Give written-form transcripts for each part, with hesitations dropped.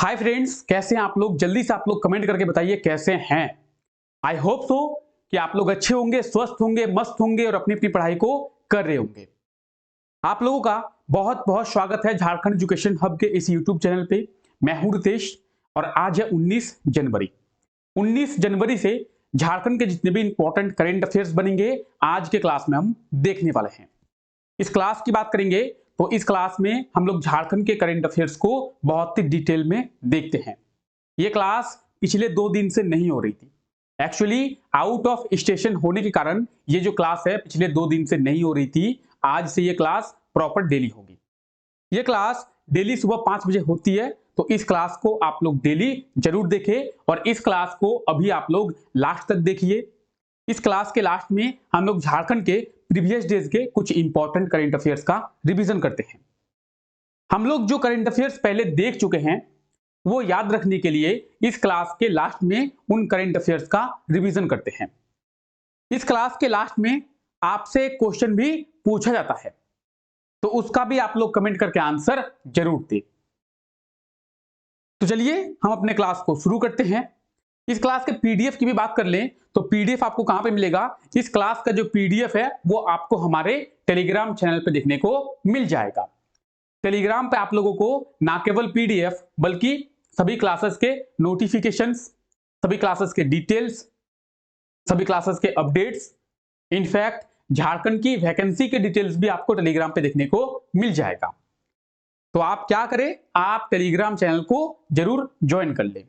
Hi friends, कैसे हैं आप लोग। जल्दी से आप लोग कमेंट करके बताइए कैसे हैं। आई होप सो कि आप लोग अच्छे होंगे, स्वस्थ होंगे, मस्त होंगे और अपनी अपनी पढ़ाई को कर रहे होंगे। आप लोगों का बहुत बहुत स्वागत है झारखंड एजुकेशन हब के इस यूट्यूब चैनल पे। मैं हूं रितेश और आज है 19 जनवरी। 19 जनवरी से झारखंड के जितने भी इंपॉर्टेंट करेंट अफेयर्स बनेंगे आज के क्लास में हम देखने वाले हैं। इस क्लास की बात करेंगे तो इस क्लास में हम लोग झारखंड के करंट अफेयर्स को बहुत ही डिटेल में देखते हैं। ये क्लास पिछले 2 दिन से नहीं हो रही थी। एक्चुअली आउट ऑफ स्टेशन होने के कारण ये जो क्लास है पिछले 2 दिन से नहीं हो रही थी। आज से ये क्लास प्रॉपर डेली होगी। ये क्लास डेली सुबह 5 बजे होती है, तो इस क्लास को आप लोग डेली जरूर देखें और इस क्लास को अभी आप लोग लास्ट तक देखिए। इस क्लास के लास्ट में हम लोग झारखंड के प्रीवियस डेज के कुछ इंपॉर्टेंट करंट अफेयर्स का रिवीजन करते हैं। हम लोग जो करंट अफेयर्स पहले देख चुके हैं वो याद रखने के लिए इस क्लास के लास्ट में उन करंट अफेयर्स का रिवीजन करते हैं। इस क्लास के लास्ट में आपसे क्वेश्चन भी पूछा जाता है, तो उसका भी आप लोग कमेंट करके आंसर जरूर दें। तो चलिए हम अपने क्लास को शुरू करते हैं। इस क्लास के पीडीएफ की भी बात कर लें तो पीडीएफ आपको कहां पे मिलेगा। इस क्लास का जो पीडीएफ है वो आपको हमारे टेलीग्राम चैनल पे देखने को मिल जाएगा। टेलीग्राम पे आप लोगों को ना केवल पीडीएफ बल्कि सभी क्लासेस के नोटिफिकेशंस, सभी क्लासेस के डिटेल्स, सभी क्लासेस के अपडेट्स, इनफैक्ट झारखंड की वैकेंसी के डिटेल्स भी आपको टेलीग्राम पे देखने को मिल जाएगा। तो आप क्या करें, आप टेलीग्राम चैनल को जरूर ज्वाइन कर लें।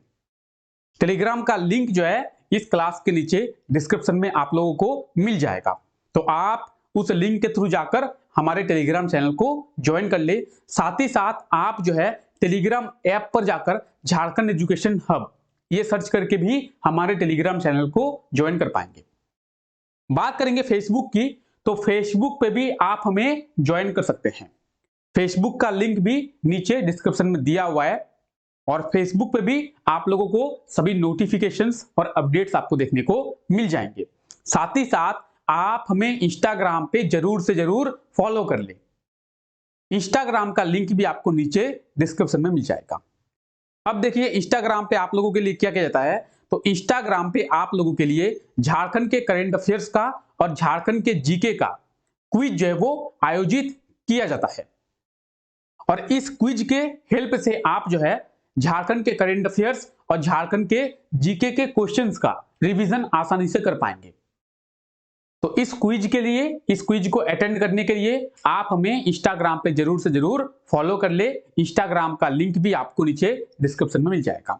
टेलीग्राम का लिंक जो है इस क्लास के नीचे डिस्क्रिप्शन में आप लोगों को मिल जाएगा, तो आप उस लिंक के थ्रू जाकर हमारे टेलीग्राम चैनल को ज्वाइन कर ले। साथ ही साथ आप जो है टेलीग्राम ऐप पर जाकर झारखंड एजुकेशन हब ये सर्च करके भी हमारे टेलीग्राम चैनल को ज्वाइन कर पाएंगे। बात करेंगे फेसबुक की, तो फेसबुक पे भी आप हमें ज्वाइन कर सकते हैं। फेसबुक का लिंक भी नीचे डिस्क्रिप्शन में दिया हुआ है और फेसबुक पे भी आप लोगों को सभी नोटिफिकेशंस और अपडेट्स आपको देखने को मिल जाएंगे। साथ ही साथ आप हमें इंस्टाग्राम पे जरूर से जरूर फॉलो कर ले। इंस्टाग्राम का लिंक भी आपको नीचे डिस्क्रिप्शन में मिल जाएगा। अब देखिए इंस्टाग्राम पे आप लोगों के लिए क्या किया जाता है, तो इंस्टाग्राम पे आप लोगों के लिए झारखंड के करंट अफेयर्स का और झारखंड के जीके का क्विज जो है वो आयोजित किया जाता है और इस क्विज के हेल्प से आप जो है झारखंड के करंट अफेयर्स और झारखंड के जीके के क्वेश्चंस का रिवीजन आसानी से कर पाएंगे। तो इस क्विज के लिए, इस क्विज को अटेंड करने के लिए आप हमें इंस्टाग्राम पे जरूर से जरूर फॉलो कर ले। इंस्टाग्राम का लिंक भी आपको नीचे डिस्क्रिप्शन में मिल जाएगा।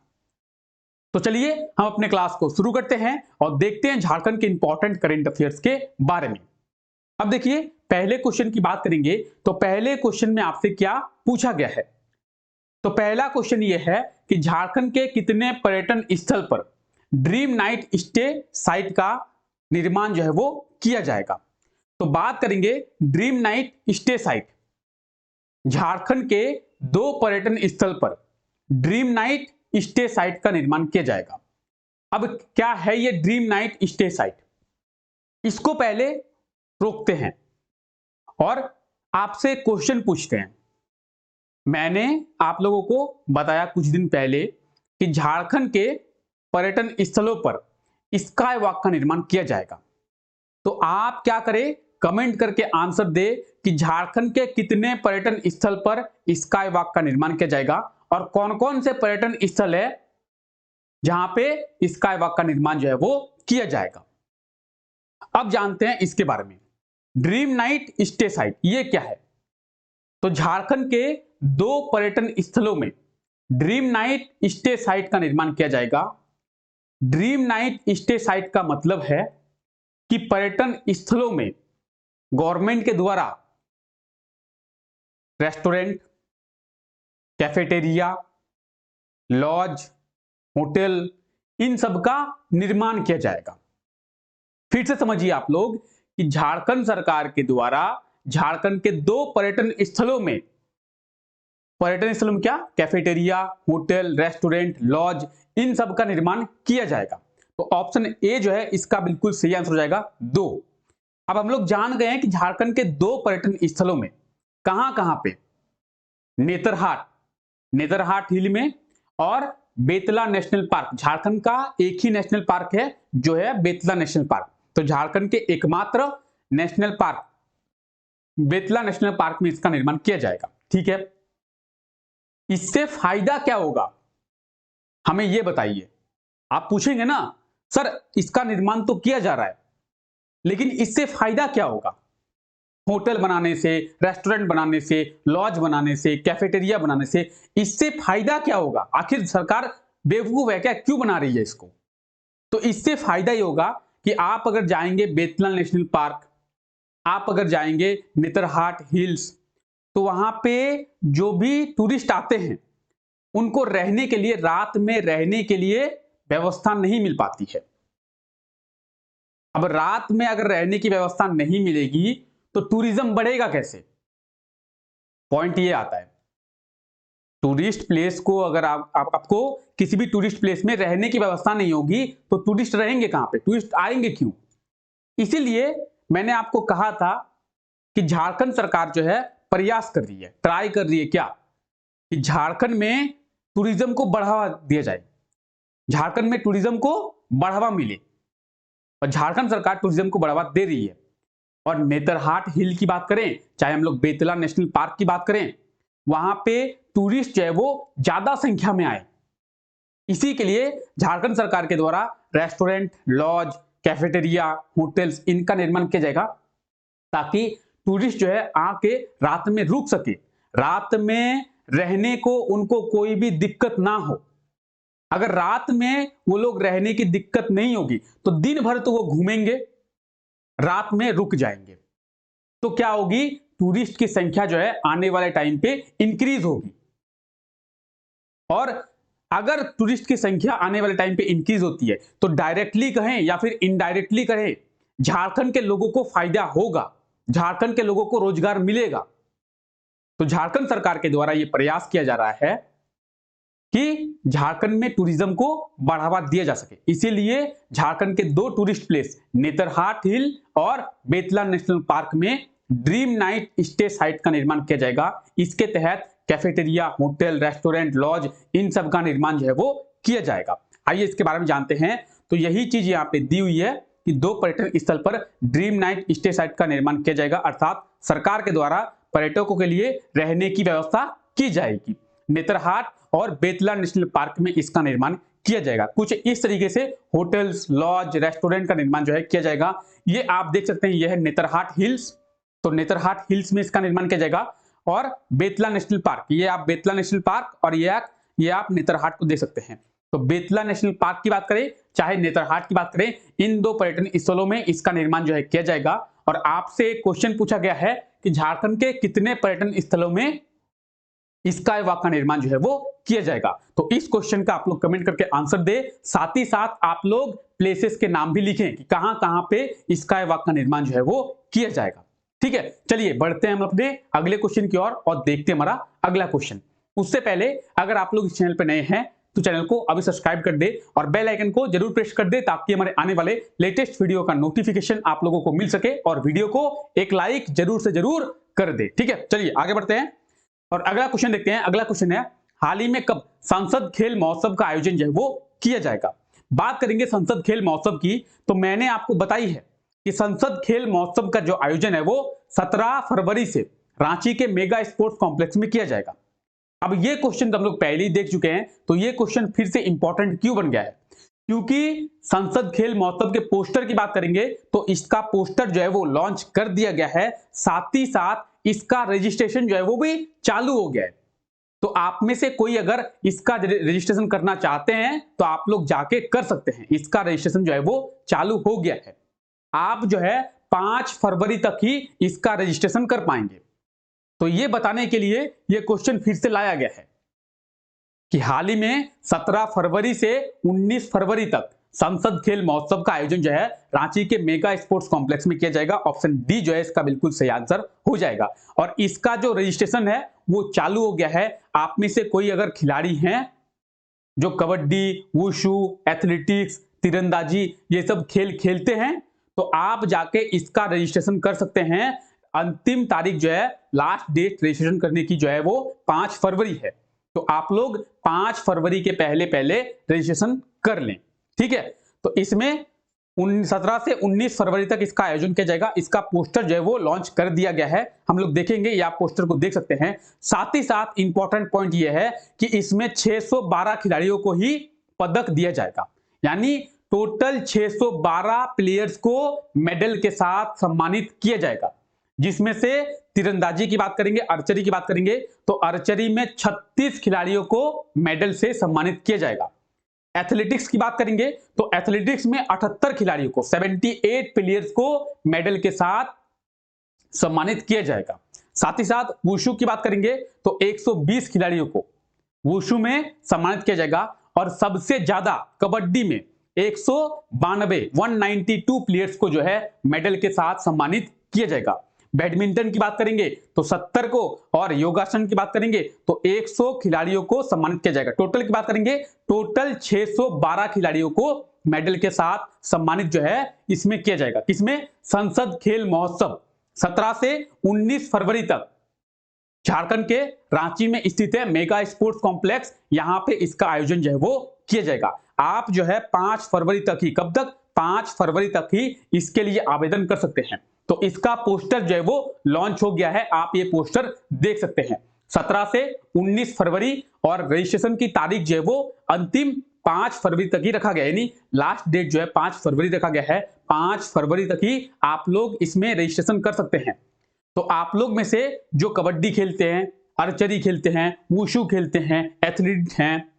तो चलिए हम अपने क्लास को शुरू करते हैं और देखते हैं झारखंड के इंपॉर्टेंट करंट अफेयर्स के बारे में। अब देखिए पहले क्वेश्चन की बात करेंगे तो पहले क्वेश्चन में आपसे क्या पूछा गया है। तो पहला क्वेश्चन यह है कि झारखंड के कितने पर्यटन स्थल पर ड्रीम नाइट स्टे साइट का निर्माण जो है वो किया जाएगा। तो बात करेंगे dream night stay site. Jharkhand के 2 पर्यटन स्थल पर ड्रीम नाइट स्टे साइट का निर्माण किया जाएगा। अब क्या है ये ड्रीम नाइट स्टे साइट, इसको पहले रोकते हैं और आपसे क्वेश्चन पूछते हैं। मैंने आप लोगों को बताया कुछ दिन पहले कि झारखंड के पर्यटन स्थलों पर स्काई वॉक का निर्माण किया जाएगा। तो आप क्या करें, कमेंट करके आंसर दे कि झारखंड के कितने पर्यटन स्थल पर स्काई वॉक का निर्माण किया जाएगा और कौन कौन से पर्यटन स्थल है जहां पे स्काई वॉक का निर्माण जो है वो किया जाएगा। अब जानते हैं इसके बारे में। ड्रीम नाइट स्टे साइट ये क्या है। तो झारखंड के 2 पर्यटन स्थलों में ड्रीम नाइट स्टे साइट का निर्माण किया जाएगा। ड्रीम नाइट स्टे साइट का मतलब है कि पर्यटन स्थलों में गवर्नमेंट के द्वारा रेस्टोरेंट, कैफेटेरिया, लॉज, होटल इन सब का निर्माण किया जाएगा। फिर से समझिए आप लोग कि झारखंड सरकार के द्वारा झारखंड के 2 पर्यटन स्थलों में क्या, कैफेटेरिया, होटल, रेस्टोरेंट, लॉज इन सब का निर्माण किया जाएगा। तो ऑप्शन ए जो है इसका बिल्कुल सही आंसर हो जाएगा 2। अब हम लोग जान गए हैं कि झारखंड के 2 पर्यटन स्थलों में कहां कहां पे, नेतरहाट हिल में और बेतला नेशनल पार्क। झारखंड का एक ही नेशनल पार्क है जो है बेतला नेशनल पार्क। तो झारखंड के एकमात्र national park Betla national park में इसका निर्माण किया जाएगा। ठीक है, इससे फायदा क्या होगा हमें यह बताइए। आप पूछेंगे ना सर इसका निर्माण तो किया जा रहा है लेकिन इससे फायदा क्या होगा? होटल बनाने से, रेस्टोरेंट बनाने से, लॉज बनाने से, कैफेटेरिया बनाने से इससे फायदा क्या होगा? आखिर सरकार बेवकूफ है क्या, क्यों बना रही है इसको? तो इससे फायदा ही होगा कि आप अगर जाएंगे बेतला नेशनल पार्क, आप अगर जाएंगे नेतरहाट हिल्स, तो वहां पे जो भी टूरिस्ट आते हैं उनको रहने के लिए, रात में रहने के लिए व्यवस्था नहीं मिल पाती है। अब रात में अगर रहने की व्यवस्था नहीं मिलेगी तो टूरिज्म बढ़ेगा कैसे? पॉइंट ये आता है, टूरिस्ट प्लेस को अगर आपको किसी भी टूरिस्ट प्लेस में रहने की व्यवस्था नहीं होगी तो टूरिस्ट रहेंगे कहां पे, टूरिस्ट आएंगे क्यों? इसीलिए मैंने आपको कहा था कि झारखंड सरकार जो है प्रयास कर रही है, ट्राई कर रही है क्या कि झारखंड में टूरिज्म को बढ़ावा दिया जाए, झारखंड में टूरिज्म को बढ़ावा मिले, और झारखंड सरकार टूरिज्म को बढ़ावा दे रही है। और नेतरहाट हिल की बात करें, चाहे हम लोग बेतला नेशनल पार्क की बात करें, वहां पे टूरिस्ट जो है वो ज्यादा संख्या में आए, इसी के लिए झारखंड सरकार के द्वारा रेस्टोरेंट, लॉज, कैफेटेरिया, होटल्स इनका निर्माण किया जाएगा ताकि टूरिस्ट जो है आके रात में रुक सके, रात में रहने को उनको कोई भी दिक्कत ना हो। अगर रात में वो लोग रहने की दिक्कत नहीं होगी तो दिन भर तो वो घूमेंगे, रात में रुक जाएंगे, तो क्या होगी, टूरिस्ट की संख्या जो है आने वाले टाइम पे इंक्रीज होगी। और अगर टूरिस्ट की संख्या आने वाले टाइम पे इंक्रीज होती है तो डायरेक्टली कहें या फिर इनडायरेक्टली कहें, झारखंड के लोगों को फायदा होगा, झारखंड के लोगों को रोजगार मिलेगा। तो झारखंड सरकार के द्वारा यह प्रयास किया जा रहा है कि झारखंड में टूरिज्म को बढ़ावा दिया जा सके, इसीलिए झारखंड के दो टूरिस्ट प्लेस नेतरहाट हिल और बेतला नेशनल पार्क में ड्रीम नाइट स्टे साइट का निर्माण किया जाएगा। इसके तहत कैफेटेरिया, होटल, रेस्टोरेंट, लॉज इन सब का निर्माण जो है वो किया जाएगा। आइए इसके बारे में जानते हैं। तो यही चीज यहाँ पे दी हुई है कि दो पर्यटन स्थल पर ड्रीम नाइट स्टे साइट का निर्माण किया जाएगा, अर्थात सरकार के द्वारा पर्यटकों के लिए रहने की व्यवस्था की जाएगी। नेतरहाट और बेतला नेशनल पार्क में इसका निर्माण किया जाएगा। कुछ इस तरीके से होटल्स, लॉज, रेस्टोरेंट का निर्माण जो है किया जाएगा। ये आप देख सकते हैं, यह है नेतरहाट हिल्स, तो नेतरहाट हिल्स में इसका निर्माण किया जाएगा। और बेतला नेशनल पार्क, ये आप बेतला नेशनल पार्क और ये आप नेतरहाट को देख सकते हैं। तो बेतला नेशनल पार्क की बात करें चाहे नेतरहाट की बात करें, इन दो पर्यटन स्थलों में इसका निर्माण जो है किया जाएगा। और आपसे क्वेश्चन पूछा गया है कि झारखंड के कितने पर्यटन स्थलों में स्काई वॉक का निर्माण जो है वो किया जाएगा। तो इस क्वेश्चन का आप लोग कमेंट करके आंसर दे, साथ ही साथ आप लोग प्लेसेस के नाम भी लिखें कि कहां कहां पे स्काई वॉक का निर्माण जो है वो किया जाएगा। ठीक है, चलिए बढ़ते हैं हम अपने अगले क्वेश्चन की ओर और देखते हैं हमारा अगला क्वेश्चन। उससे पहले अगर आप लोग इस चैनल पर नए हैं तो चैनल को अभी सब्सक्राइब कर दे और बेल आइकन को जरूर प्रेस कर दे ताकि हमारे आने वाले लेटेस्ट वीडियो का नोटिफिकेशन आप लोगों को मिल सके, और वीडियो को एक लाइक जरूर से जरूर कर दे। ठीक है, चलिए आगे बढ़ते हैं और अगला क्वेश्चन देखते हैं। अगला क्वेश्चन है, हाल ही में कब संसद खेल महोत्सव का आयोजन जो है वो किया जाएगा? बात करेंगे संसद खेल महोत्सव की, तो मैंने आपको बताई है कि संसद खेल महोत्सव का जो आयोजन है वो 17 फरवरी से रांची के मेगा स्पोर्ट्स कॉम्प्लेक्स में किया जाएगा। अब ये क्वेश्चन तो हम लोग पहले ही देख चुके हैं, तो ये क्वेश्चन फिर से इंपॉर्टेंट क्यों बन गया है? क्योंकि संसद खेल महोत्सव के पोस्टर की बात करेंगे तो इसका पोस्टर जो है वो लॉन्च कर दिया गया है, साथ ही साथ इसका रजिस्ट्रेशन जो है वो भी चालू हो गया है। तो आप में से कोई अगर इसका रजिस्ट्रेशन करना चाहते हैं तो आप लोग जाके कर सकते हैं, इसका रजिस्ट्रेशन जो है वो चालू हो गया है। आप जो है 5 फरवरी तक ही इसका रजिस्ट्रेशन कर पाएंगे। तो ये बताने के लिए ये क्वेश्चन फिर से लाया गया है कि हाल ही में 17 फरवरी से 19 फरवरी तक संसद खेल महोत्सव का आयोजन जो है रांची के मेगा स्पोर्ट्स कॉम्प्लेक्स में किया जाएगा। ऑप्शन डी जो है इसका बिल्कुल सही आंसर हो जाएगा। और इसका जो रजिस्ट्रेशन है वो चालू हो गया है। आप में से कोई अगर खिलाड़ी हैं जो कबड्डी, वुशु, एथलेटिक्स, तीरंदाजी ये सब खेल खेलते हैं तो आप जाके इसका रजिस्ट्रेशन कर सकते हैं। अंतिम तारीख जो है, लास्ट डेट रजिस्ट्रेशन करने की जो है वो 5 फरवरी है। तो आप लोग 5 फरवरी के पहले पहले रजिस्ट्रेशन कर लें। ठीक है, तो इसमें 17 से 19 फरवरी तक इसका आयोजन किया जाएगा। इसका पोस्टर जो है वो लॉन्च कर दिया गया है, हम लोग देखेंगे, ये आप पोस्टर को देख सकते हैं। साथ ही साथ इंपॉर्टेंट पॉइंट ये है कि इसमें 612 खिलाड़ियों को ही पदक दिया जाएगा, यानी टोटल 612 प्लेयर्स को मेडल के साथ सम्मानित किया जाएगा, जिसमें से तीरंदाजी की बात करेंगे, आर्चरी की बात करेंगे तो आर्चरी में 36 खिलाड़ियों को मेडल से सम्मानित किया जाएगा। एथलेटिक्स की बात करेंगे तो एथलेटिक्स में 78 खिलाड़ियों को, 78 प्लेयर्स को मेडल के साथ सम्मानित किया जाएगा। साथ ही साथ वुशु की बात करेंगे तो 120 खिलाड़ियों को वुशु में सम्मानित किया जाएगा और सबसे ज्यादा कबड्डी में 192 प्लेयर्स को जो है मेडल के साथ सम्मानित किया जाएगा। बैडमिंटन की बात करेंगे तो 70 को और योगासन की बात करेंगे तो 100 खिलाड़ियों को सम्मानित किया जाएगा। टोटल की बात करेंगे, टोटल 612 खिलाड़ियों को मेडल के साथ सम्मानित जो है इसमें किया जाएगा। किसमें? संसद खेल महोत्सव 17 से 19 फरवरी तक झारखंड के रांची में स्थित है मेगा स्पोर्ट्स कॉम्प्लेक्स, यहां पे इसका आयोजन जो है वो किया जाएगा। आप जो है 5 फरवरी तक ही, कब तक? 5 फरवरी तक ही इसके लिए आवेदन कर सकते हैं। तो इसका पोस्टर जो है वो लॉन्च हो गया है, आप ये पोस्टर देख सकते हैं। 17 से 19 फरवरी और रजिस्ट्रेशन की तारीख जो है वो अंतिम 5 फरवरी तक ही रखा गया, यानी लास्ट डेट जो है 5 फरवरी रखा गया है। 5 फरवरी तक ही आप लोग इसमें रजिस्ट्रेशन कर सकते हैं। तो आप लोग में से जो कबड्डी खेलते हैं, आर्चरी खेलते हैं, वुशु खेलते हैं, एथलीट हैं,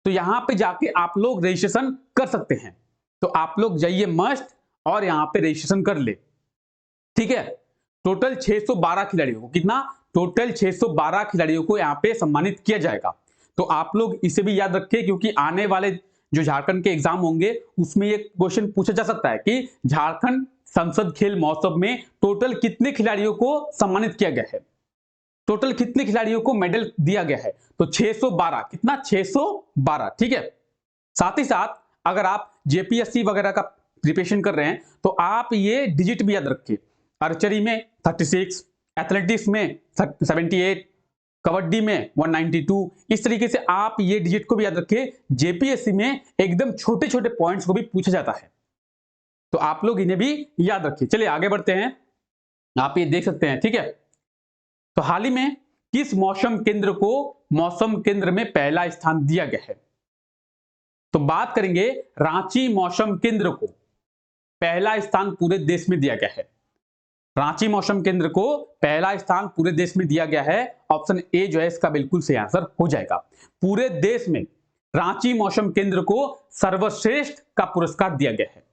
तो यहां पे जाके आप लोग रजिस्ट्रेशन कर सकते हैं। तो आप लोग जाइए मस्ट और यहां पे रजिस्ट्रेशन कर ले। ठीक है, टोटल 612 खिलाड़ियों को, कितना? टोटल 612 खिलाड़ियों को यहां पे सम्मानित किया जाएगा। तो आप लोग इसे भी याद रखें, क्योंकि आने वाले जो झारखंड के एग्जाम होंगे उसमें ये क्वेश्चन पूछा जा सकता है कि झारखंड संसद खेल महोत्सव में टोटल कितने खिलाड़ियों को सम्मानित किया गया है, टोटल कितने खिलाड़ियों को मेडल दिया गया है? तो 612, कितना? 612। ठीक है, साथ ही साथ अगर आप जेपीएससी वगैरह का प्रिपरेशन कर रहे हैं तो आप ये डिजिट भी याद रखिए। आर्चरी में 36, एथलेटिक्स में 78, कबड्डी में 192, इस तरीके से आप ये डिजिट को भी याद रखिए। जेपीएससी में एकदम छोटे छोटे पॉइंट्स को भी पूछा जाता है, तो आप लोग इन्हें भी याद रखिए। चलिए आगे बढ़ते हैं, आप ये देख सकते हैं। ठीक है, तो हाल ही में किस मौसम केंद्र को मौसम केंद्र में पहला स्थान दिया गया है? तो बात करेंगे रांची मौसम केंद्र को पहला स्थान पूरे देश में दिया गया है। रांची मौसम केंद्र को पहला स्थान पूरे देश में दिया गया है। ऑप्शन ए जो है इसका बिल्कुल सही आंसर हो जाएगा। पूरे देश में रांची मौसम केंद्र को सर्वश्रेष्ठ का पुरस्कार दिया गया है।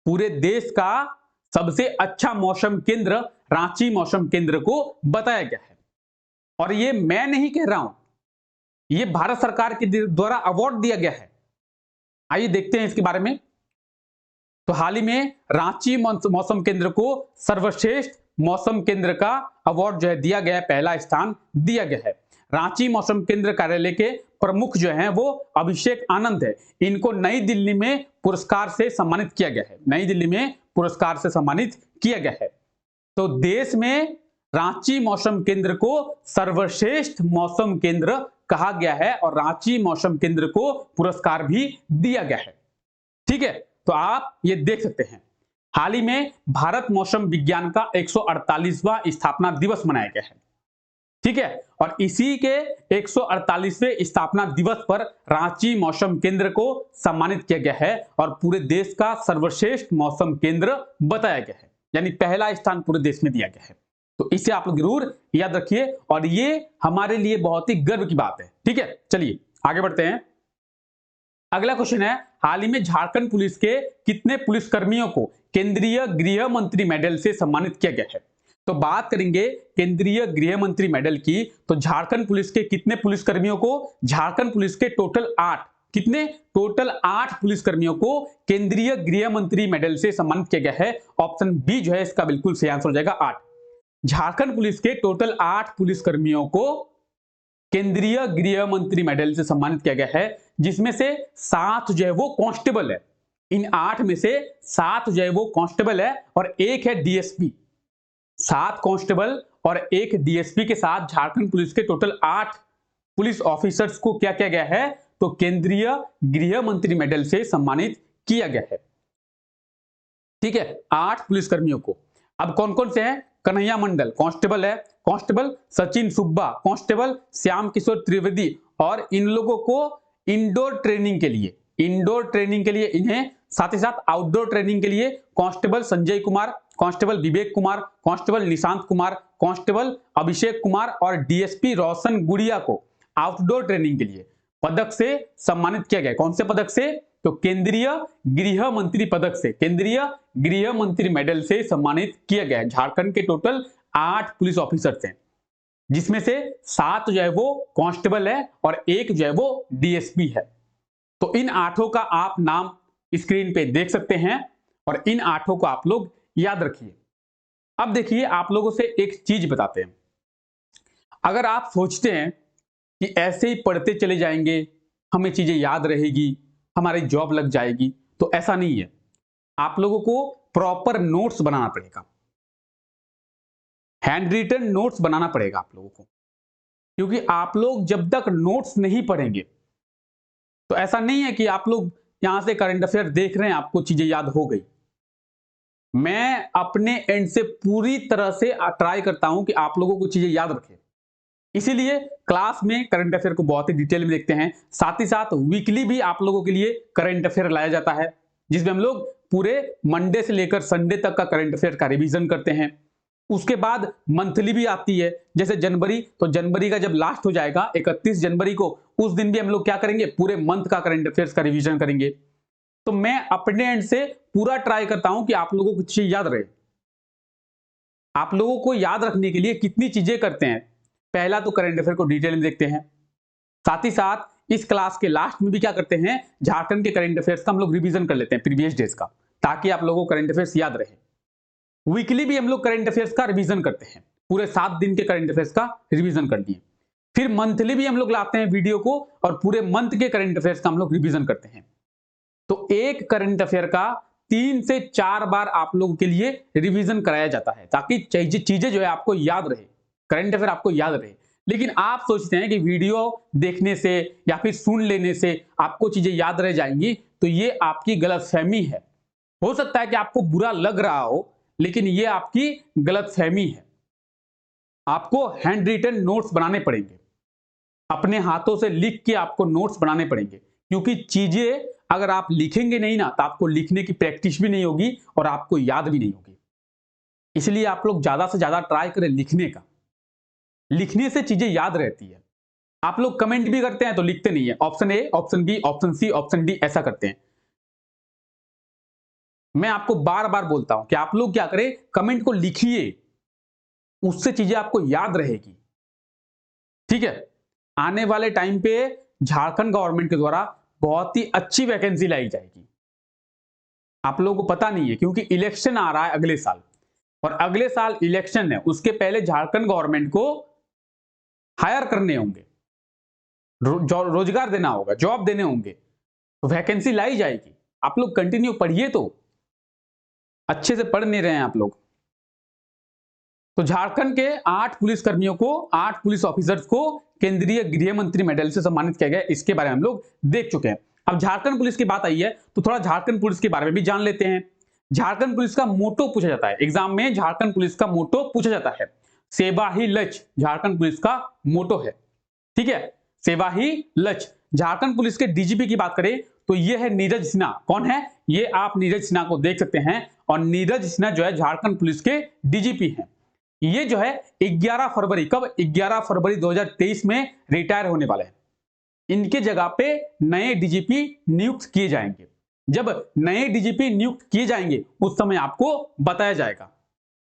पूरे देश का सबसे अच्छा मौसम केंद्र रांची मौसम केंद्र को बताया गया है। और ये मैं नहीं कह रहा हूं, ये भारत सरकार के द्वारा अवार्ड दिया गया है। आइए देखते हैं इसके बारे में। तो हाल ही में रांची मौसम केंद्र को सर्वश्रेष्ठ मौसम केंद्र का अवार्ड जो है दिया गया है, पहला स्थान दिया गया है। रांची मौसम केंद्र कार्यालय के प्रमुख जो हैं वो अभिषेक आनंद है। इनको नई दिल्ली में पुरस्कार से सम्मानित किया गया है, नई दिल्ली में पुरस्कार से सम्मानित किया गया है। तो देश में रांची मौसम केंद्र को सर्वश्रेष्ठ मौसम केंद्र कहा गया है और रांची मौसम केंद्र को पुरस्कार भी दिया गया है। ठीक है, तो आप ये देख सकते हैं। हाल ही में भारत मौसम विज्ञान का 148वां स्थापना दिवस मनाया गया है। ठीक है, और इसी के 148वें स्थापना दिवस पर रांची मौसम केंद्र को सम्मानित किया गया है और पूरे देश का सर्वश्रेष्ठ मौसम केंद्र बताया गया है, यानी पहला स्थान पूरे देश में दिया गया है। तो इसे आप लोग जरूर याद रखिए और ये हमारे लिए बहुत ही गर्व की बात है। ठीक है, चलिए आगे बढ़ते हैं। अगला क्वेश्चन है, हाल ही में झारखंड पुलिस के कितने पुलिसकर्मियों को केंद्रीय गृह मंत्री मेडल से सम्मानित किया गया है? तो बात करेंगे केंद्रीय गृह मंत्री मेडल की, तो झारखंड पुलिस के कितने पुलिसकर्मियों को? झारखंड पुलिस के टोटल 8, कितने? टोटल 8 पुलिसकर्मियों को केंद्रीय गृह मंत्री मेडल से सम्मानित किया गया है। ऑप्शन बी जो है इसका बिल्कुल सही आंसर हो जाएगा, 8। झारखंड पुलिस के टोटल 8 पुलिसकर्मियों को केंद्रीय गृह मंत्री मेडल से सम्मानित किया गया है, जिसमें से 7 जो है वो कांस्टेबल है। इन 8 में से 7 जो है वो कांस्टेबल है और एक है डीएसपी। 7 कांस्टेबल और एक डीएसपी के साथ झारखंड पुलिस के टोटल 8 पुलिस ऑफिसर्स को क्या किया गया है, तो केंद्रीय गृह मंत्री मेडल से सम्मानित किया गया है। ठीक है, 8 पुलिसकर्मियों को। अब कौन कौन से हैं? कन्हैया मंडल कांस्टेबल है, कांस्टेबल सचिन सुब्बा कांस्टेबल, श्याम किशोर त्रिवेदी, और इन लोगों को इंडोर ट्रेनिंग के लिए इन्हें, साथ ही साथ आउटडोर ट्रेनिंग के लिए constable Sanjay Kumar, constable Vivek Kumar, constable Nishant Kumar, constable Abhishek Kumar और डीएसपी रोशन गुड़िया को आउटडोर ट्रेनिंग के लिए पदक से सम्मानित किया गया। कौन से पदक से? तो केंद्रीय गृह मंत्री पदक से, केंद्रीय गृह मंत्री मेडल से सम्मानित किया गया है। झारखंड के टोटल 8 पुलिस ऑफिसर्स हैं, जिसमें से 7 जो है वो कांस्टेबल है और 1 जो है वो डीएसपी है। तो इन 8 का आप नाम स्क्रीन पे देख सकते हैं और इन 8 को आप लोग याद रखिए। अब देखिए, आप लोगों से एक चीज बताते हैं। अगर आप सोचते हैं कि ऐसे ही पढ़ते चले जाएंगे, हमें चीजें याद रहेगी, हमारी जॉब लग जाएगी, तो ऐसा नहीं है। आप लोगों को प्रॉपर नोट्स बनाना पड़ेगा, हैंड रिटन नोट्स बनाना पड़ेगा आप लोगों को, क्योंकि आप लोग जब तक नोट्स नहीं पढ़ेंगे तो ऐसा नहीं है कि आप लोग यहां से करंट अफेयर देख रहे हैं, आपको चीजें याद हो गई। मैं अपने एंड से पूरी तरह से ट्राई करता हूं कि आप लोगों को चीजें याद रखें, इसीलिए क्लास में करंट अफेयर को बहुत ही डिटेल में देखते हैं। साथ ही साथ वीकली भी आप लोगों के लिए करंट अफेयर लाया जाता है, जिसमें हम लोग पूरे मंडे से लेकर संडे तक का करंट अफेयर का रिवीजन करते हैं। उसके बाद मंथली भी आती है, जैसे जनवरी, तो जनवरी का जब लास्ट हो जाएगा 31 जनवरी को, उस दिन भी हम लोग क्या करेंगे, पूरे मंथ का करंट अफेयर्स का रिवीजन करेंगे। तो मैं अपने एंड से पूरा ट्राई करता हूं कि आप लोगों को चीज याद रहे। आप लोगों को याद रखने के लिए कितनी चीजें करते हैं। पहला तो करंट अफेयर को डिटेल में देखते हैं, साथ ही साथ इस क्लास के लास्ट में भी क्या करते हैं, झारखंड के करंट अफेयर्स का हम लोग रिवीजन कर लेते हैं प्रीवियस डेज का, ताकि आप लोगों को करंट अफेयर्स याद रहे। वीकली भी हम लोग करंट अफेयर्स का रिवीजन करते हैं, पूरे 7 दिन के करंट अफेयर्स का रिवीजन कर दिए। फिर मंथली भी हम लोग लाते हैं वीडियो को और पूरे मंथ के करंट अफेयर्स का हम लोग रिवीजन करते हैं। तो एक करंट अफेयर का 3 से 4 बार आप लोगों के लिए रिवीजन कराया जाता है, ताकि चीजें जो है आपको याद रहे, करंट अफेयर आपको याद रहे। लेकिन आप सोचते हैं कि वीडियो देखने से या फिर सुन लेने से आपको चीजें याद रह जाएंगी, तो ये आपकी गलतफहमी है। हो सकता है कि आपको बुरा लग रहा हो, लेकिन ये आपकी गलतफहमी है। आपको हैंड रिटन नोट्स बनाने पड़ेंगे, अपने हाथों से लिख के आपको नोट्स बनाने पड़ेंगे, क्योंकि चीजें अगर आप लिखेंगे नहीं ना, तो आपको लिखने की प्रैक्टिस भी नहीं होगी और आपको याद भी नहीं होगी। इसलिए आप लोग ज्यादा से ज्यादा ट्राई करें लिखने का, लिखने से चीजें याद रहती है। आप लोग कमेंट भी करते हैं तो लिखते नहीं है, option A, option B, option C, option D, ऐसा करते हैं। मैं आपको बार बार बोलता हूं कि आप लोग क्या करें, कमेंट को लिखिए, उससे चीजें आपको याद रहेगी। ठीक है, आने वाले टाइम पे झारखंड गवर्नमेंट के द्वारा बहुत ही अच्छी वैकेंसी लाई जाएगी। आप लोगों को पता नहीं है, क्योंकि इलेक्शन आ रहा है अगले साल, और अगले साल इलेक्शन है, उसके पहले झारखंड गवर्नमेंट को हायर करने होंगे, रोजगार देना होगा, जॉब देने होंगे, तो वैकेंसी लाई जाएगी। आप लोग कंटिन्यू पढ़िए, तो अच्छे से पढ़ नहीं रहे हैं आप लोग। तो झारखंड के 8 पुलिस कर्मियों को, 8 पुलिस ऑफिसर्स को केंद्रीय गृह मंत्री मेडल से सम्मानित किया गया, इसके बारे में हम लोग देख चुके हैं। अब झारखंड पुलिस की बात आई है, तो थोड़ा झारखंड पुलिस के बारे में भी जान लेते हैं। झारखंड पुलिस का मोटो पूछा जाता है एग्जाम में, झारखंड पुलिस का मोटो पूछा जाता है, सेवा ही लक्ष्य झारखंड पुलिस का मोटो है। ठीक है, सेवा ही लक्ष्य। झारखंड पुलिस के डीजीपी की बात करें तो ये है नीरज सिन्हा। कौन है ये? आप नीरज सिन्हा को देख सकते हैं, और नीरज सिन्हा जो है झारखंड पुलिस के डीजीपी हैं। ये जो है 11 फरवरी, कब? 11 फरवरी 2023 में रिटायर होने वाले हैं। इनके जगह पे नए डीजीपी नियुक्त किए जाएंगे। जब नए डीजीपी नियुक्त किए जाएंगे उस समय आपको बताया जाएगा।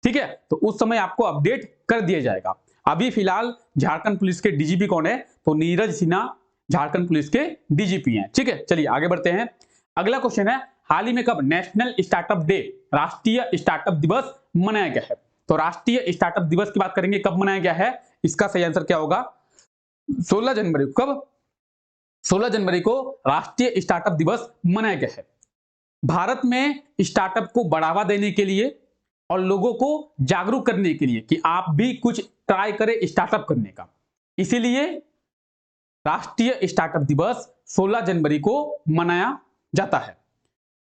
ठीक है, तो उस समय आपको अपडेट कर दिया जाएगा। अभी फिलहाल झारखंड पुलिस के डीजीपी कौन है? तो नीरज सिन्हा झारखंड पुलिस के डीजीपी हैं। ठीक है, चलिए आगे बढ़ते हैं। अगला क्वेश्चन है, हाल ही में कब नेशनल स्टार्टअप डे, राष्ट्रीय स्टार्टअप दिवस मनाया गया है? तो राष्ट्रीय स्टार्टअप दिवस की बात करेंगे, कब मनाया गया है? इसका सही आंसर क्या होगा? 16 जनवरी। कब? 16 जनवरी को राष्ट्रीय स्टार्टअप दिवस मनाया गया है। भारत में स्टार्टअप को बढ़ावा देने के लिए और लोगों को जागरूक करने के लिए कि आप भी कुछ ट्राई करें स्टार्टअप करने का, इसीलिए राष्ट्रीय स्टार्टअप दिवस 16 जनवरी को मनाया जाता है।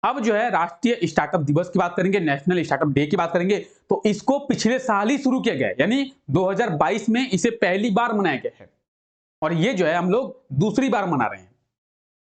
अब जो है राष्ट्रीय स्टार्टअप दिवस की बात करेंगे, नेशनल स्टार्टअप डे की बात करेंगे, तो इसको पिछले साल ही शुरू किया गया है, यानी 2022 में इसे पहली बार मनाया गया है और ये जो है हम लोग दूसरी बार मना रहे हैं।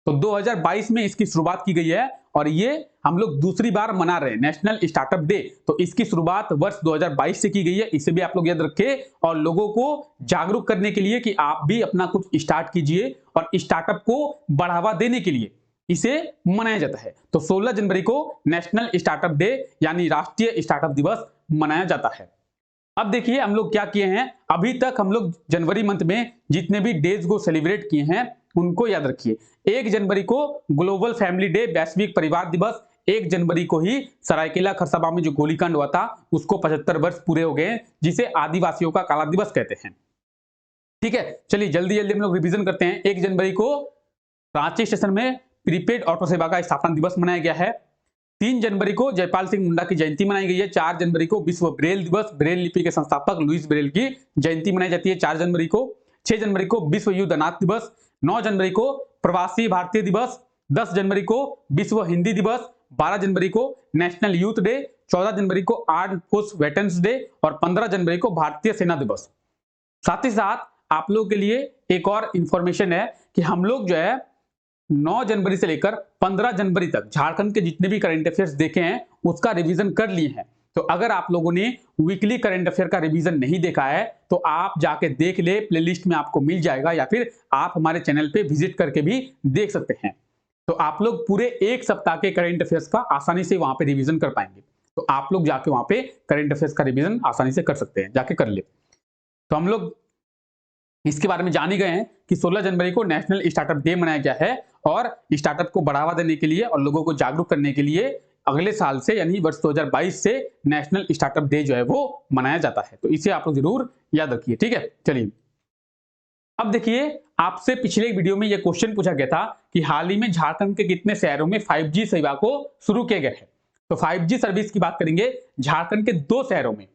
तो 2022 में इसकी शुरुआत की गई है और ये हम लोग दूसरी बार मना रहे हैं नेशनल स्टार्टअप डे। तो इसकी शुरुआत वर्ष 2022 से की गई है, इसे भी आप लोग याद रखें और लोगों को जागरूक करने के लिए कि आप भी अपना कुछ स्टार्ट कीजिए और स्टार्टअप को बढ़ावा देने के लिए इसे मनाया जाता है। तो 16 जनवरी को नेशनल स्टार्टअप डे यानी राष्ट्रीय स्टार्टअप दिवस मनाया जाता है। अब देखिए हम लोग क्या किए हैं, अभी तक हम लोग जनवरी मंथ में जितने भी डेज को सेलिब्रेट किए हैं उनको याद रखिए। 1 जनवरी को ग्लोबल फैमिली डे वैश्विक परिवार दिवस, 1 जनवरी को ही सरायकेला खरसावां में जो गोलीकांड हुआ था उसको 75 वर्ष पूरे हो गए, जिसे आदिवासियों का काला दिवस कहते हैं। ठीक है, चलिए जल्दी जल्दी हम लोग रिवीजन करते हैं। 1 जनवरी को रांची स्टेशन में प्रीपेड ऑटो सेवा का स्थापना दिवस मनाया गया है। 3 जनवरी को जयपाल सिंह मुंडा की जयंती मनाई गई है। 4 जनवरी को विश्व ब्रेल दिवस, ब्रेल लिपि के संस्थापक लुईस ब्रेल की जयंती मनाई जाती है 4 जनवरी को। 6 जनवरी को विश्व युद्ध अनाथ दिवस, 9 जनवरी को प्रवासी भारतीय दिवस, 10 जनवरी को विश्व हिंदी दिवस, 12 जनवरी को नेशनल यूथ डे, 14 जनवरी को आर्म्ड फोर्स वेटरन्स डे और 15 जनवरी को भारतीय सेना दिवस। साथ ही साथ आप लोगों के लिए एक और इंफॉर्मेशन है कि हम लोग जो है 9 जनवरी से लेकर 15 जनवरी तक झारखंड के जितने भी करंट अफेयर्स देखे हैं उसका रिवीजन कर लिए हैं। तो अगर आप लोगों ने वीकली करंट अफेयर का रिवीजन नहीं देखा है तो आप जाके देख ले, प्लेलिस्ट में आपको मिल जाएगा या फिर आप हमारे चैनल पे विजिट करके भी देख सकते हैं। तो आप लोग पूरे एक सप्ताह के करंट अफेयर्स का आसानी से वहां पे रिवीजन कर पाएंगे। तो आप लोग जाके वहां पे करंट अफेयर्स का रिवीजन आसानी से कर सकते हैं, जाके कर ले। तो हम लोग इसके बारे में जान ही गए हैं कि 16 जनवरी को नेशनल स्टार्टअप डे मनाया गया है और स्टार्टअप को बढ़ावा देने के लिए और लोगों को जागरूक करने के लिए अगले साल से यानी वर्ष 2022 से नेशनल स्टार्टअप डे जो है वो मनाया जाता है। तो इसे आप लोग जरूर याद रखिए। ठीक है, चलिए अब देखिए आपसे पिछले वीडियो में यह क्वेश्चन पूछा गया था कि हाल ही में झारखंड के कितने शहरों में 5G सेवा को शुरू किया गया है। तो 5G सर्विस की बात करेंगे झारखंड के 2 शहरों में।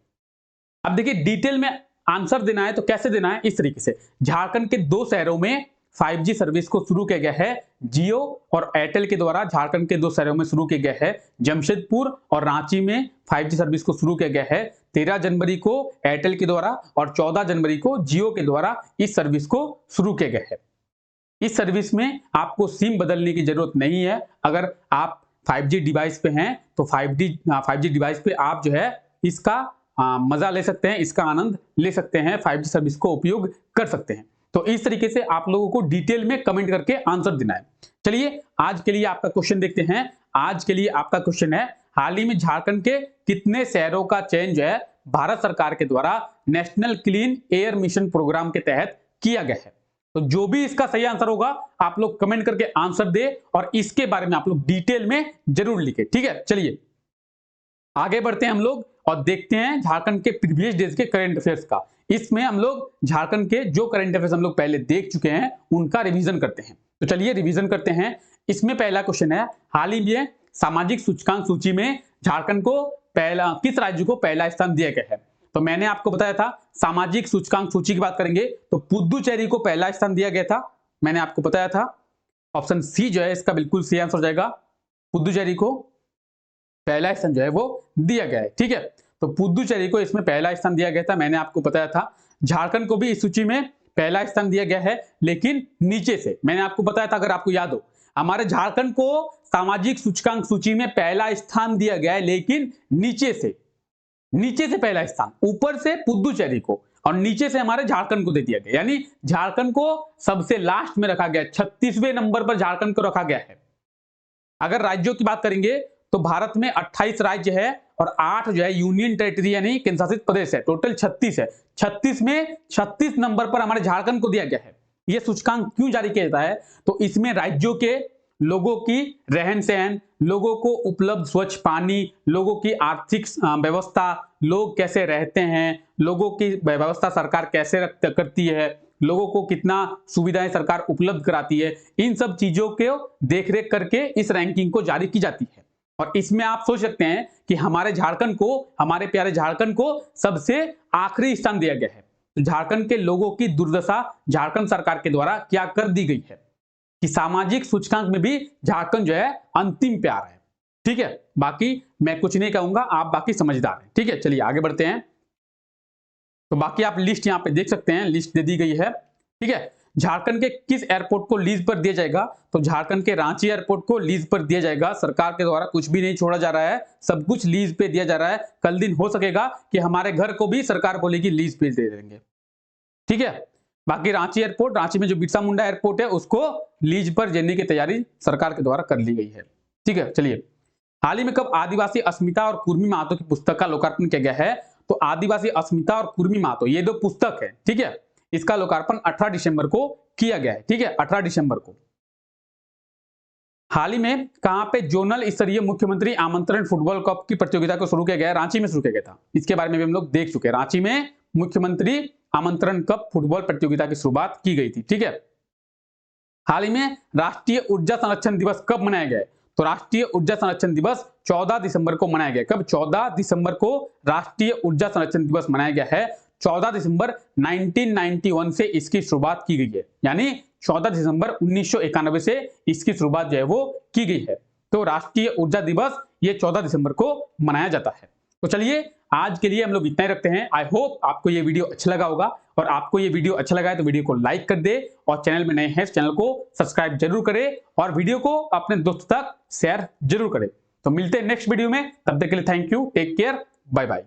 अब देखिए डिटेल में आंसर देना है तो कैसे देना है, इस तरीके से झारखंड के 2 शहरों में 5G सर्विस को शुरू किया गया है। जियो और एयरटेल के द्वारा झारखंड के 2 शहरों में शुरू किया गया है। जमशेदपुर और रांची में 5G सर्विस को शुरू किया गया है। 13 जनवरी को एयरटेल के द्वारा और 14 जनवरी को जियो के द्वारा इस सर्विस को शुरू किया गया है। इस सर्विस में आपको सिम बदलने की जरूरत नहीं है। अगर आप 5G डिवाइस पे हैं तो 5G डिवाइस पे आप जो है इसका मजा ले सकते हैं, इसका आनंद ले सकते हैं, 5G सर्विस को उपयोग कर सकते हैं। तो इस तरीके से आप लोगों को डिटेल में कमेंट करके आंसर देना है। चलिए आज के लिए आपका क्वेश्चन देखते हैं। आज के लिए आपका क्वेश्चन है, हाल ही में झारखंड के कितने शहरों का चयन जो है भारत सरकार के द्वारा national clean air mission programme के तहत किया गया है। तो जो भी इसका सही आंसर होगा आप लोग कमेंट करके आंसर दे और इसके बारे में आप लोग डिटेल में जरूर लिखे। ठीक है, चलिए आगे बढ़ते हैं हम लोग और देखते हैं झारखंड के प्रीवियस डेज के करंट अफेयर्स का। इसमें हम लोग झारखंड के जो करंट अफेयर्स हम लोग पहले देख चुके हैं उनका रिवीजन करते हैं। तो चलिए रिवीजन करते हैं। इसमें पहला क्वेश्चन है, हाल ही में सामाजिक सूचकांक सूची में झारखंड को किस राज्य को पहला स्थान दिया गया है। तो मैंने आपको बताया था सामाजिक सूचकांक सूची की बात करेंगे तो पुदुचेरी को पहला स्थान दिया गया था। मैंने आपको बताया था ऑप्शन सी जो है इसका बिल्कुल सही आंसर हो जाएगा। पुदुचेरी को पहला स्थान जो है वो दिया गया है। ठीक है, तो पुदुचेरी को इसमें पहला स्थान दिया गया था, मैंने आपको बताया था। झारखंड को भी इस सूची में पहला स्थान दिया गया है लेकिन नीचे से। मैंने आपको बताया था, अगर आपको याद हो, हमारे झारखंड को सामाजिक सूचकांक सूची में पहला स्थान दिया गया है लेकिन नीचे से पहला स्थान, ऊपर से पुदुचेरी को और नीचे से हमारे झारखंड को दे दिया गया, यानी झारखंड को सबसे लास्ट में रखा गया। 36वें नंबर पर झारखंड को रखा गया है। अगर राज्यों की बात करेंगे तो भारत में 28 राज्य है और 8 जो है यूनियन टेरिटरी यानी केंद्र शासित प्रदेश है। टोटल 36 है। 36 में 36 नंबर पर हमारे झारखंड को दिया गया है। यह सूचकांक क्यों जारी किया जाता है, तो इसमें राज्यों के लोगों की रहन सहन, लोगों को उपलब्ध स्वच्छ पानी, लोगों की आर्थिक व्यवस्था, लोग कैसे रहते हैं, लोगों की व्यवस्था सरकार कैसे करती है, लोगों को कितना सुविधाएं सरकार उपलब्ध कराती है, इन सब चीजों को देखरेख करके इस रैंकिंग को जारी की जाती है। और इसमें आप सोच सकते हैं कि हमारे झारखंड को, हमारे प्यारे झारखंड को सबसे आखिरी स्थान दिया गया है। तो झारखंड के लोगों की दुर्दशा झारखंड सरकार के द्वारा क्या कर दी गई है कि सामाजिक सूचकांक में भी झारखंड जो है अंतिम पे आ रहा है। ठीक है, बाकी मैं कुछ नहीं कहूंगा, आप बाकी समझदार हैं। ठीक है, चलिए आगे बढ़ते हैं। तो बाकी आप लिस्ट यहां पे देख सकते हैं, लिस्ट दे दी गई है। ठीक है, झारखंड के किस एयरपोर्ट को लीज पर दिया जाएगा? तो झारखंड के रांची एयरपोर्ट को लीज पर दिया जाएगा। सरकार के द्वारा कुछ भी नहीं छोड़ा जा रहा है, सब कुछ लीज पे दिया जा रहा है। कल दिन हो सकेगा कि हमारे घर को भी सरकार बोलेगी लीज पे दे देंगे। ठीक है, बाकी रांची एयरपोर्ट, रांची में जो बिरसा मुंडा एयरपोर्ट है उसको लीज पर देने की तैयारी सरकार के द्वारा कर ली गई है। ठीक है, चलिए हाल ही में कब आदिवासी अस्मिता और कुर्मी महतो की पुस्तक का लोकार्पण किया गया है? तो आदिवासी अस्मिता और कुर्मी महतो ये दो पुस्तक है। ठीक है, इसका लोकार्पण 18 दिसंबर को किया गया है। ठीक है, 18 दिसंबर को। हाल ही में कहां पे जोनल स्तरीय मुख्यमंत्री आमंत्रण फुटबॉल कप की प्रतियोगिता को शुरू किया गया है? रांची में शुरू किया गया था। इसके बारे में भी हम लोग देख चुके हैं। रांची में मुख्यमंत्री आमंत्रण कप फुटबॉल प्रतियोगिता की शुरुआत की गई थी। ठीक है, हाल ही में राष्ट्रीय ऊर्जा संरक्षण दिवस कब मनाया गया है? तो राष्ट्रीय ऊर्जा संरक्षण दिवस 14 दिसंबर को मनाया गया। कब? 14 दिसंबर को राष्ट्रीय ऊर्जा संरक्षण दिवस मनाया गया है। 14 दिसंबर 1991 से इसकी शुरुआत की गई है, यानी 14 दिसंबर 1991 से इसकी शुरुआत जो है वो की गई है। तो राष्ट्रीय ऊर्जा दिवस ये 14 दिसंबर को मनाया जाता है। तो चलिए आज के लिए हम लोग इतना ही रखते हैं। आई होप आपको ये वीडियो अच्छा लगा होगा, और आपको ये वीडियो अच्छा लगा है तो वीडियो को लाइक कर दे, और चैनल में नए हैं चैनल को सब्सक्राइब जरूर करें, और वीडियो को अपने दोस्तों तक शेयर जरूर करें। तो मिलते हैं नेक्स्ट वीडियो में, तब तक के लिए thank you, take care, bye bye.